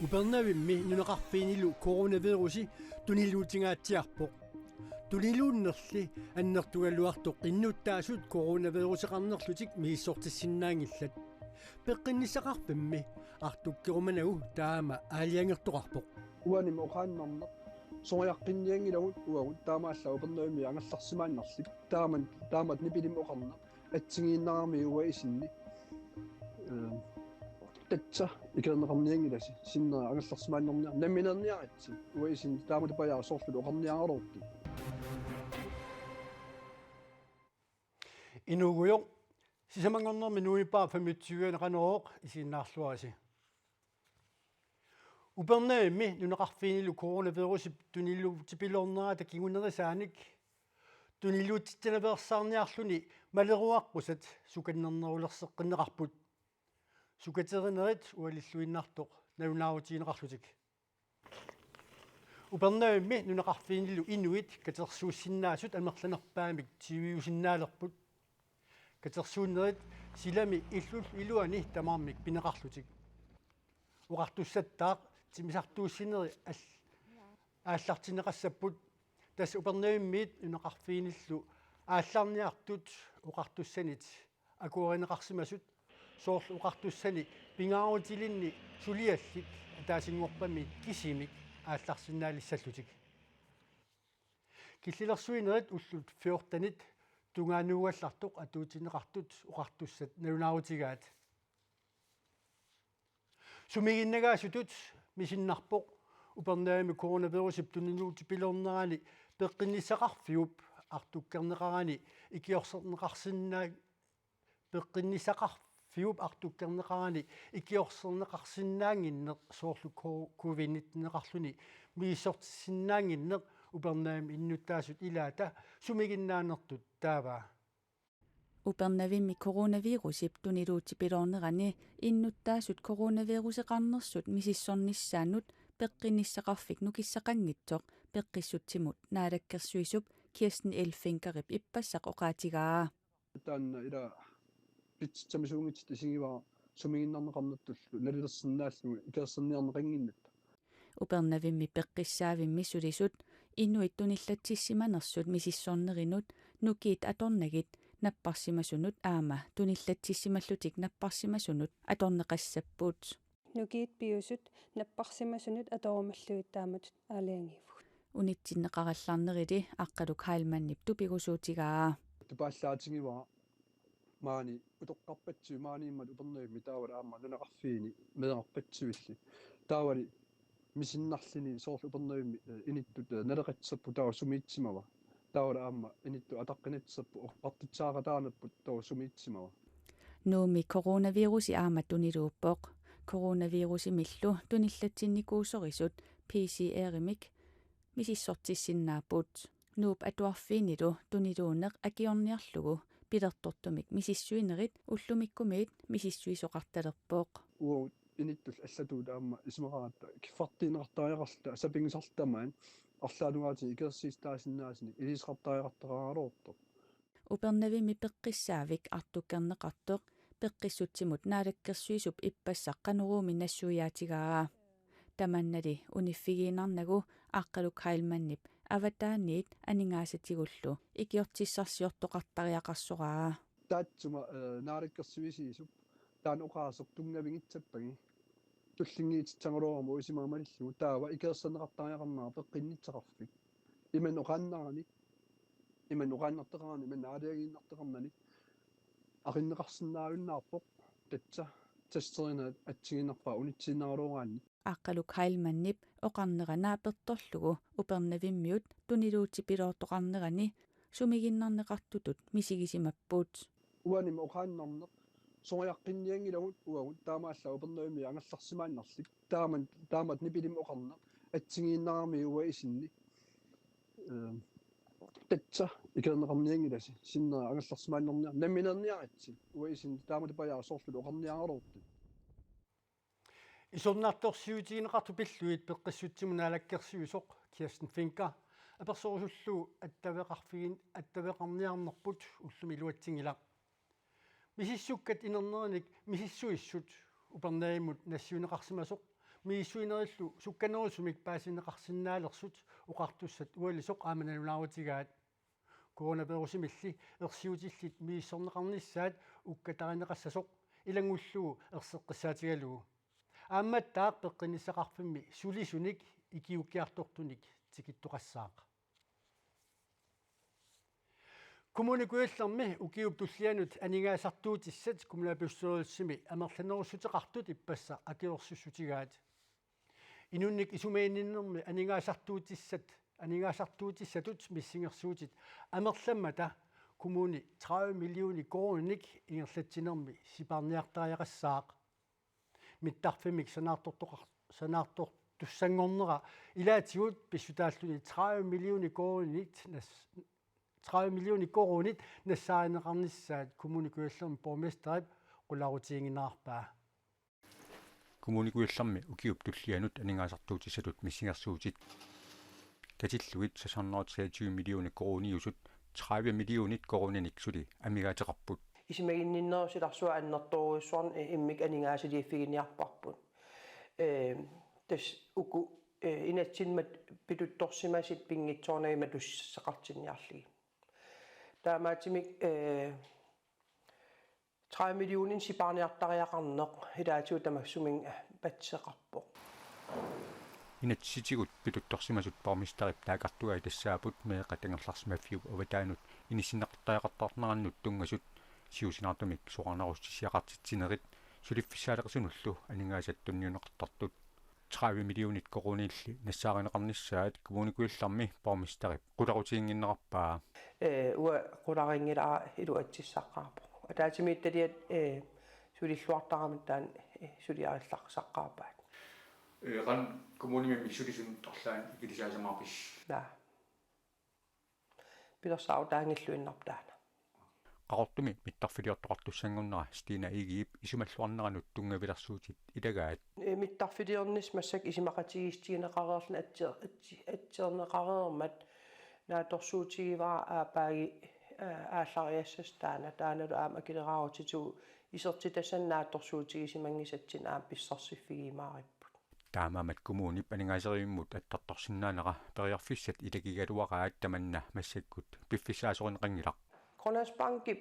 Upernaavimmi nunaqarfiinilu coronavirusi tuniluutigaatiarpoq tuniluunnerli annertugalluartoq qinnuuttaasut coronaviruseqarnerlutik miissortissinnaangillat peqqinnisaqarpimmi artukkerumanagu taama aaliangertoqarpoq uanim oqaannarneq soriaqqinniangilagut uagut taamaalla upernaavimmi angallarsimaannarlik taamat nipilim oqarneq atsigiinnarami uaisinni tatsa ikerneqarniangilasi sinna angallarsimaannernia namminerniaratsi uaisin taamutapajaa sorlut oqarniaarortu inuguyoq sisamangornermi nuipaa 25 qanerooq isiinnaarluarisi upernaavimmi nunaqarfiinilu coronavirusi tuniluutipilorneraata kingunerisaanik tuniluutitanapeersaarniarluni maleruaqqusat sukannernerulerseqqinneqarput sukaterinerit ualilluinnartoq naunaautiineqarlutik upernaavimmi nunaqarfiinilu inuit katersuussinnaasut amerlanerpaamik tiviusinnaalerput katersuunnerit silami iluani tamarmik pineqarlutik uqartussattaaq timisartuussineri aallartineqassapпут тас упернаавиммиит нунеқарфииниллу ааллаарниартут уқартуссанит акуаринеқарсимасут соорлу уқартуссани пингаарутилинни сулиаллик таасингорпами кисимик аалларсинаалиссаллутик киллилерсуинерит уллут фиортанит тунгаануугаллартоқ атуутинеқартут уқартуссат налунаарутигаат сумигиннагаасутут мисиннарпоқ упернаавими coronavirusip тунилуутипилорнерани пеққиннисақарфиуп артуккернеқарани икиорсернеқарсиннаа пеққиннисақарфиуп артуккернеқарани икиорсернеқарсиннаангиннеқ соорлу covid-19-неқарлуни мииссортиссиннаангиннеқ упернаавими иннуттаасут илаата сумигиннаанертут тааваа упернавимми коронавирусип тунилуутипилорнерани иннуттаасут коронавирусеқарнерсут мисиссорниссаанут пеққинниссақарфик нукиссақангитсоқ пеққиссутсимут наалаккерсуисуп Kirsten Elfingerip иппассақ оқаатигаа таанна ила питсамисуунгит исигиваа сумигиннарнеқарнаттуллу налилерсиннааллуги икерсерниарнеқангиннат упернавимми пеққиссаавимми сулисут инуит туниллатсиссиманерсут мисиссорнеринут нукиит аторнагит наппарсимасунут аама туниллатсиссималлутик наппарсимасунут аторнеқассаппут нукиит пиусут наппарсимасунут аторумаллуит таамат аалиангивгут унитсиннеқаралларнерили аққалук хайлманнип тупигусуутигаа тупааллаатингиваа маани утоққарпатсу maaнииммат упернаавимми таавал аама нунеқарфиини медеқарпатсуилли таавали мисиннарлини соорлу упернаавимми иниттут налеқатсаппу таава сумиитсимава таавал аама инитту атаққинатсаппу оққартитсааратаанаппут таава сумиитсимава нууми коронавируси аама тунилууппоқ коронавируси миллу туниллатсинникуусорисут PCR-имик мисиссортиссиннааппут нууп атуарфиинилу тунилуунеқ акиорниарлугу пилертортумик мисиссуинерит уллумиккумиит мисиссуисоқарталерпоқ уу иниттул аллатуут аама исмераата киффартиинеқартариақарта сапингисартамаан арлаанугаати икерсиистаасиннаасини илисқартариақартараалоорто упернавими пеққиссаавик артуккернеқартоқ пеққиссутсимут наалаккерсуисуп иппассақ қанеруumi нассуяатигаа таманнали униффигиинарнагу аққалук хайлманнип аватааниит анингаасатигуллу икиортиссарсиортоқартариақарсораа таатсума наалаккерсуисиисуп таан оқаасоқ тунгавингитсаппаги туллингиитсангороома уисимаамалиллугу таава икерсернеқартариақарнаа пеққиннитсақарфик иман оқааннарани иман оқааннартеқарани иман аалиагииннартеқарнани ариннеқарсинаавиннаарпоқ татса тастерина атсигиннарпаа унитсиннаалуугаани аққалук хайлманнип оқарнеранаа перторлугу упернавиммиут тунилуутипилоортоқарнерани сумигиннарнеқартутут мисигисимаппут уаним оқааннарнеқ сориаққинниангилагут уагут таамаалла упернаавимми ангалларсимааннарлик таамат нипилим оқарнеқ атсигииннарами уаисинни татса икернеқарниангиласи синнера ангалларсимааннерниа намминерниаратси уаисин тааматапаяа соорлут оқарниаарлуурту исорнаартторсиутигинеқарту пиллуит пеққиссутсимунаалаккерсуисоқ Kirsten Finker аперсорусуллуу аттавеқарниарнерпут уллуми луатсингила мисиссуккат инернераник мисиссуиссут упернаимут нассиунеқарсимасоқ miissuinerillu sukkanerusumik paasineqarsinnaalerсут uqartussat ualisoq aamananulaarutigaat coronavirusimilli ersiutillit miissorneqarnissaat ukkatarineqassasoq ilangullugu erseqqissaatigalugu аамматтаақ пеққиниссақарфимми сулисуник икиуккиарторtunik тикиттоқассаақ коммуникуиллерми укиуп туллианут анигаасартуутиссат кумулапуссуерилсими амерланеруссутеқартут иппасса акиорсуссутигаат инунник исумаиннерми анигаасартуутиссатут миссингерсуутит амерламмата коммуни 30 миллиони короник ингерлатсинерми сипарниартариақассаақ миттарфимик санаартортуссангорнера илаатигут писсутааллуни 30 миллиони коронит нассааринеқарниссаат коммуникуиллерми борместерип qulaarutiinginnaarpaa kommunikuillermi ukiup tullianut aningaasartuutisatut missinger-suutit katilluit 623 millioner koroniusut 30 millionit koronianiksuli amigaateqarput isimaginninnersilarsua annertoruussuarn immik aningaasiliiffiginiarparput tas uku inatsinmat pituttorsimasit pingitsoornagimat tussaqartinniarligi taamaatimik 30 millionin siparniartariaqarneq hilaatigu tamassuming patseqarpoq inatsitigut pituttorsimasut pormistarip taakartugai tassaaput meeqatangerlarsmaffiu avataanut inissineqartariaqartarnerannut tungasut siusinaartumik soqarnarustissiaqartitsinerit suliffissaaleqsunullu aningaasattunniuneqartartut 30 millionit koroniilli nassaaриneqarnissaat kommunikuillarmi pormistarip qularutiinginnerarpaa ua qularingilaa iluatsissaqaarpoq ataatimiittaliat sulilluartaramittaan suliarillarsaqqaarpaat ran kommunimimmi sulisun torlaan ikilisaasamaarpis la pilersaarutaangilluinnartaana qarortumi mittarfiliortoqartussangornera Stina Igiip isumalluarneranut tungavilersuutit ilagaat mittarfiliornis massak isimaqatigistigineqareerlun atserneqareermat naatorsuutigivara aapaagi ааллариассастаана тааналу аама акилераарутиту исертитасан нааторсуутигисимангисатсин аам писсарсиффигимаариппут таамаамат коммунип анигаасериуммут аттартарсинаанера периарфиссат илагигалуараат таманна массаккут пиффисаасоринеқангилақ Kronosbanki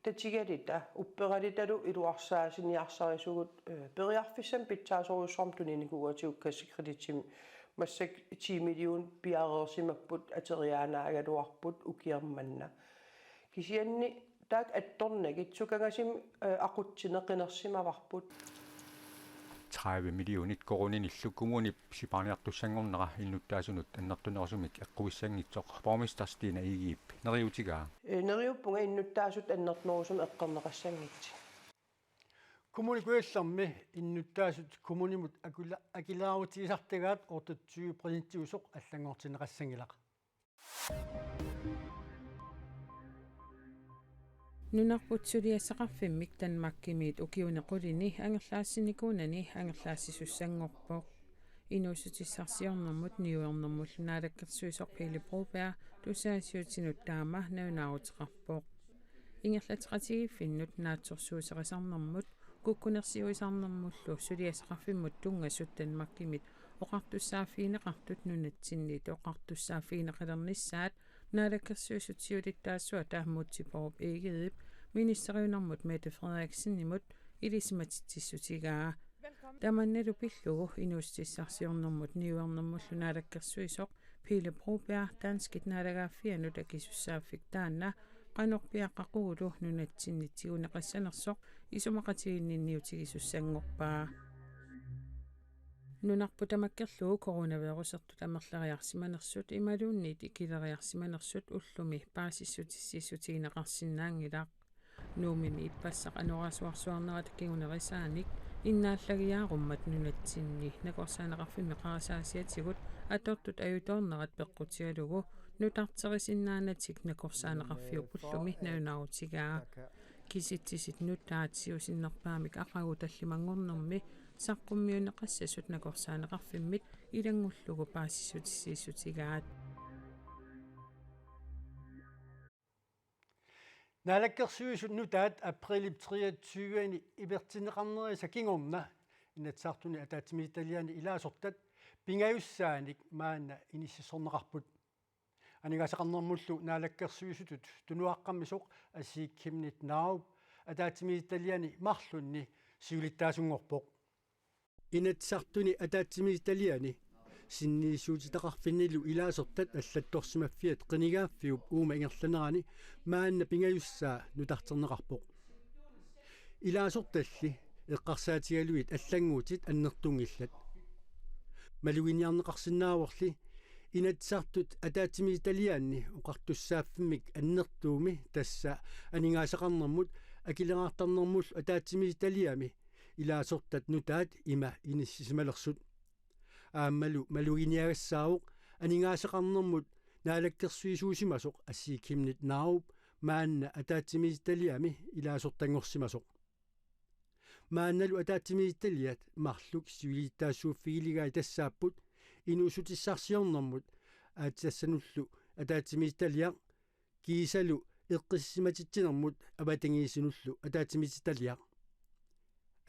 татигалита уппералиталу илуарсаасиниарсарисугут периарфиссам питсаасоруссуарм туниникугатиуккассикредитсими массак 10 миллион пиареерсимаппут атериаанаагалуарпут укиерманна кисианни таак атторнагит сукагасим aqutsinеқинерсимаварпут 30 millionit koronillu kommunip siparniartussangornera innuttaasunut annertunerusumik eqquissangitsoq pormistar Stina Igiip neriutigaa neriuppunga innuttaasut annertnerusum eqqerneqassangitsi kommunikuillermi innuttaasut kommunimut akilaarutisartagaat ortatsugi prinsiusoq allangortineqassangilaq нунарпутсулиассақарфиммик танмаккимиит укиунеқулини ангерлаассинникуунани ангерлаассисуссангорпоқ инуусутиссарсиорнэрмут ниуернэрмуллунаалаккерсуисоқ пилипробеа тусаасиутинут таама наунаарутеқарпоқ ингерлатеқатигиффиннут наатсорсуусеқасарнэрмут куккунерсиуисарнэрмуллу сулиассақарфиммут тунгассут танмаккимит оқартуссааффиинеқартут нунатсиннит оқартуссааффиинеқалерниссаат наалаккерсуисутсиулиттаассуа тааммутсипоруп игиип министериунэрмут Mette Frederiksen-имут илисиматитсиссутигаа таманналу пиллугу инуустиссарсиорнэрмут ниуернэрмуллу наалаккерсуисоқ пилепробеа таанскит наалагааффианут акисуссааффик таанна qanорпиаққақугулу нунатсиннитсигунеқассанерсоқ исумақатигиннинниутигисуссангорпаа нунарпутамаккерлугу коронавирусертут амерлариарсиманерсут ималууннит икилериарсиманерсут уллуми паасиссутиссиссутигинеқарсинаангилаақ нуумими иппассақ анорасуарсуарнера такигунерисааник иннааллагиааруммат нунатсинни накорсаанеқарфимми қарасаасиатигут атортут аюторнерат пеққутигалугу нутартерисиннаанатик накорсаанеқарфиуп уллуми наунаарутигаа киситсисит нутаатсиусиннерпаамик ақагу таллимангорнэрми саққуммиунеқассасут накорсаанеқарфиммит илангуллугу паасиссутиссииссутигаат наалаккерсуисут нутаат априлип 23-ани ивертинеқарнериса кингорна инатсаартуни атаатимиталиани илаасортат пингаюссааник маана иниссисорнеқарпут анигасақарнэрмуллу наалаккерсуисутут тунуаққаммисоқ ассииккимнит нааруб атаатимиталиани марлунни сиулиттаасунгорпоқ инатсартуни атаатимиталиани синниисуутитақарфиннилу илаасортат аллатторсимаффиат қинигааффиуп уума ингерланерани маанна пингаюссаа нутартернеқарпоқ илаасорталли эққарсаатигалуит аллангуутит аннертунгиллат малугиниарнеқарсинааворли инатсартут атаатимиталиаанни оқартуссааффимик аннертууми тасса анигаасақарнэрмут акилераартарнэрмул атаатимиталиами илаасортат нутаат има иниссисималерсут ааммалу малугиниагассаавоқ анигаасақарнэрмут наалаккерсуисуусимасоқ ассиикимнит нааруб маанна атаатимиталиами илаасортангорсимасоқ маанналу атаатимиталиат марлук сивилиттаассууффигилигаа тассааппут инуусутиссарсиорнэрмут аатсассануллу атаатимиталиа киисалу эққиссиматитсинэрмут аватангиисинуллу атаатимиталиа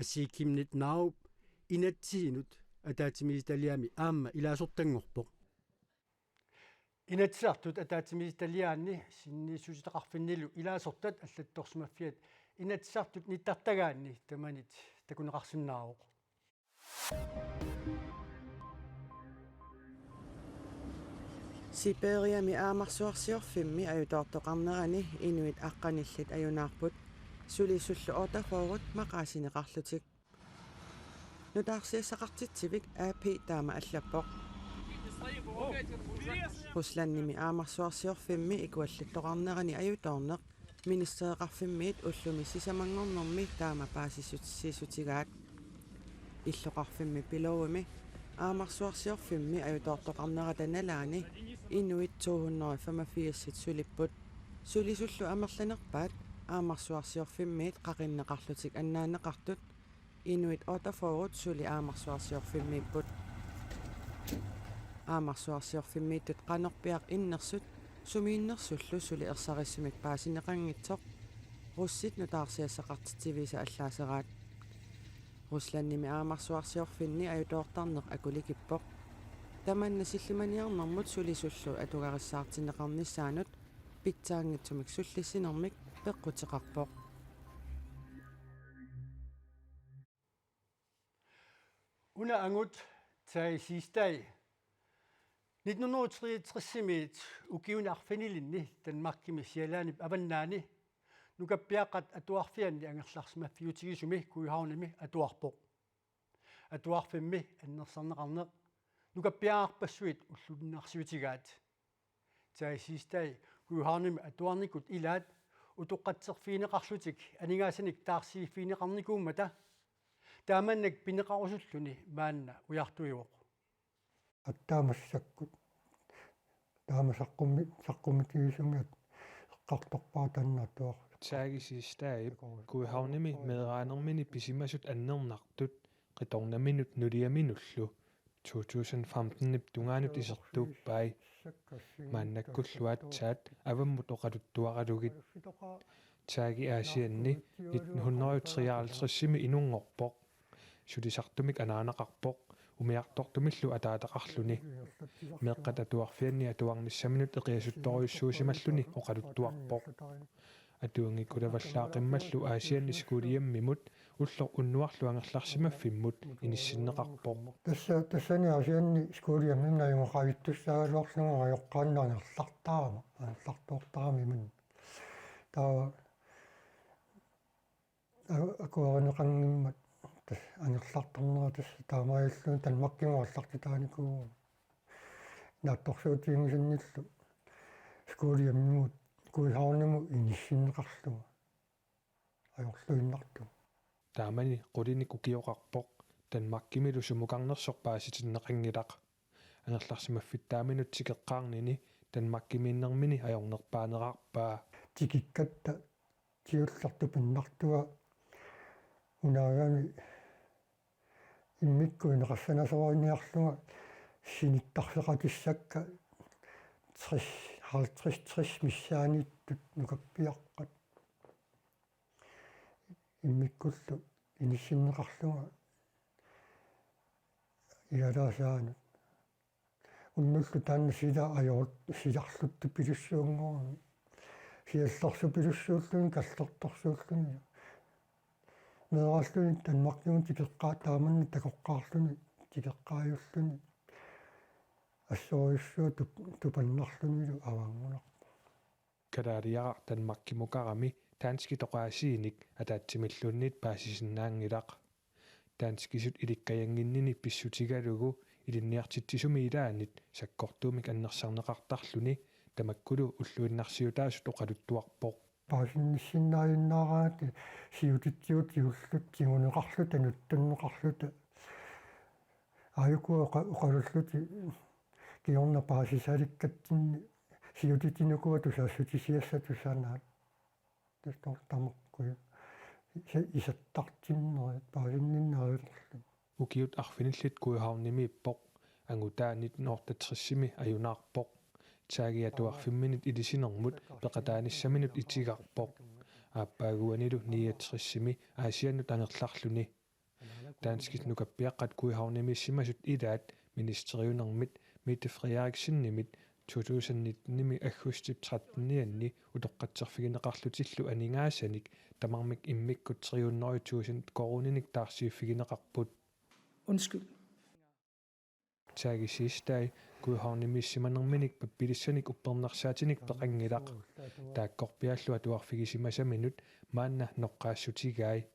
ассиикимнит нааруб инатсиинут атаатимиталиами аама илаасортангорпоқ инатсаартут атаатимиталиаанни синнииссуситақарфиннилу илаасортат аллатторсимаффиат инатсаартут ниттартагаанни таманит такунеқарсинаароқ Siberiami aamarsuarsiorfimmi ajutaortoqarnerani inuit aqqanillit ajunаарput sulisullu ortaforut maqaasineqarlutik nutaarsiassaqartitsivik AP taama allappoq Ruslannimi aamarsuarsiorfimmi ikuallittoqarnerani ajutorneq ministeriqarfimmiit ullumi sisamangornermi taama paasissutigaat illoqarfimmi pilorumi aamarsuarsiorfimmi ajutaortoqarneratanalaani inuit 285 sulipput sulisullu amerlanerpaat aamarsuarsiorfimmiit qaqinneqarlutik annaaneqartut inuit otaforut suli aamarsuarsiorfimmiipput aamarsuarsiorfimmiittut qanorpiaq innersut sumiinnersullu suli ersarissimik paasineqangitsoq russit nutaarsiassaqartitsivisa allaaseraat Ruslannimi aamarsuarsiorfinni ajutaortarneq akulikippoq tamanna sillimaniarnermut sulisullu atugarissaartineqarnissaanut pitsaangitsumik sullissinermik peqqutiqarpoq Una angut tai sidstag 1963 ukiunarfinilinni Danmarkimi Sjællanip avannaani nukappiaqat atuarfianni angerlarsimaffiutigisumi kuihaunimi atuarpoq atuarfimmi annersarneqarneq nukappiaqarpassuit ullunnarsiutigaat tai sidstag kuihaunimi atuarnikut ilaat utoqqatserfiineqarlutik aningaasanik taarsiiffiineqarnikuummata taamannak pineqarusulluni maanna ujartuivoq аттаамассаккут таамасаққуммитигисумиат эққарторпаа таннаатуар таагисистаип куихауними медраанермини писимасут аннернартут қиторнаминут нулиаминуллу 2015-нип тунгаанут исертууппай мааннаккуллуат таат аваммут оқалуттуаралугит тааги аасианни 1953-сими инунгорпоқ сулисартумик анаанеқарпоқ умиартортумиллу атаатақарлуни меққат атуарфианни атуарниссаминут эқиасутторюссуусималлуни оқалуттуарпоқ атуангиккулаваллаақиммаллу аасианни скулиаммимут уллор уннуарлу ангерларсимаффиммут иниссиннеқарпоқ тассани аасианни скулиаммимна юмақавиттуссаагалуарсунга аёққааннаанерлартаама ааллартуортарамимин таа акуаринеқангиммат анерлартарнера тасса таамааллуун Danmarkимуаллартитааникуу наатторсуутингисинниллу скуулиаммимут куихаунниму иниссиннеқарлуга аёрлуиннарту таамани qulini кукиоқарпоқ Danmarkимилу сумукарнерсорпааситиннеқангилақ ангерларсимаффиттааминут тикеққарнини Danmarkимииннэрмини аёрнерпаанераарпаа тикиккатта тиулларту пиннартуга унаагами иммиккуинеқарсанасориниарлуга синиттарсеқатиссакка 50 миссааниттут нукаппиаққат иммиккуллу иниссиннеқарлуга иалаасаанут уннуллу таанна сила ажорут силарлутту пилуссуунгорни сиалларсу пилуссууллуни каллерторсууллуни мерааллуни танмаркигун тикеққаа тааманна такоққаарлуни тикеққааюллуни ассориуссуу тупаннарлунилу авангунар кадариара танмаккимукарами таански тоқаасииник атаатсимиллуунниит паасисиннаангилақ таанскисут иликкаянгиннини писсутигалугу илинниартитсисуми илаанит саккортуумик аннерсарнеқартарлуни тамаккулу уллуиннарсиутаасут оқалуттуарпоқ паасинниссиннааюннаараати сиутитсиут иуллут кигунеқарлута нуттуннеқарлута аюкуа оқалуллути киорна паасисаликкатсинни сиутитинукуа тусаассутисиасса тусаанаат тастортамаккуя исаттартиннери паасинниннааюрлу укиут арфиниллит куихаарними иппоқ ангутаанит ноортатриссими аюнаарпоқ таагиатуарфимминит илисинермут пеқатааниссаминут итигарпоқ ааппаагуанилу ниатриссими аасианнут ангерларлуни таанскит нукаппиаққат куихаарнимиссимасут илаат министериунермит Mette Frederiksen-nimit 2019 аггустип 13-нианни утоққатсерфигинеқарлутиллу анингаасаник тамармик иммиккут 300.000 корониник таарсиуффигинеқарпут Undskyld. таагисистай куихаарнимиссиманерминик паппилиссаник уппернерсаатиник пеқангилақ тааккорпиаллуа туарфигисимасаминут маанна ноққаассутигаи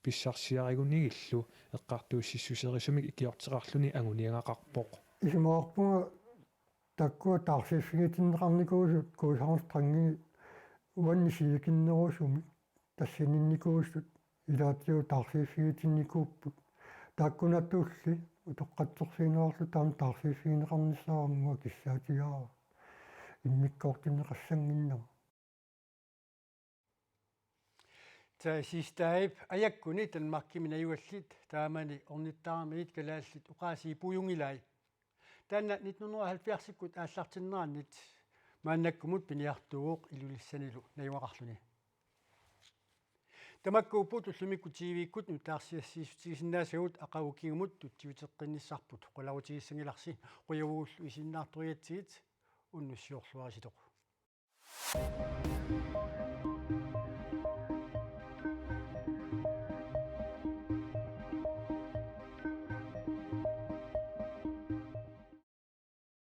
писсарсиаригунигиллу эққартууссиссусерисумик икиортеқарлуни агуниангақарпоқ исмаарпунга таккуа таарсиффигитиннеқарникуусут куусаарстранги уанни сиикиннерусуми тассининникуусут илаатиу таарсиффигитинникууппут тааккунаттуулли утоққатсерсиинеарлу таам таарсиффигинеқарниссаарамуа киссаатигаа иммиккоортиннеқассангиннама таасистаип аяккуни танмаркимина юаллит таамани орниттаарамит калааллит уқааси пуюнгилай таанна 1970-кут ааллартиннераннит мааннаккумут пиниартууоқ илулиссанилу наюақарлуни тамаккууппут уллумикку тивиккут нутаарсиассиисутигисиннаасагут ақавукигумут туттивитеққинниссарпут қуларутигиссангиларси қуявууллу исиннаартуриатсигит уннуссиорлуариситоқ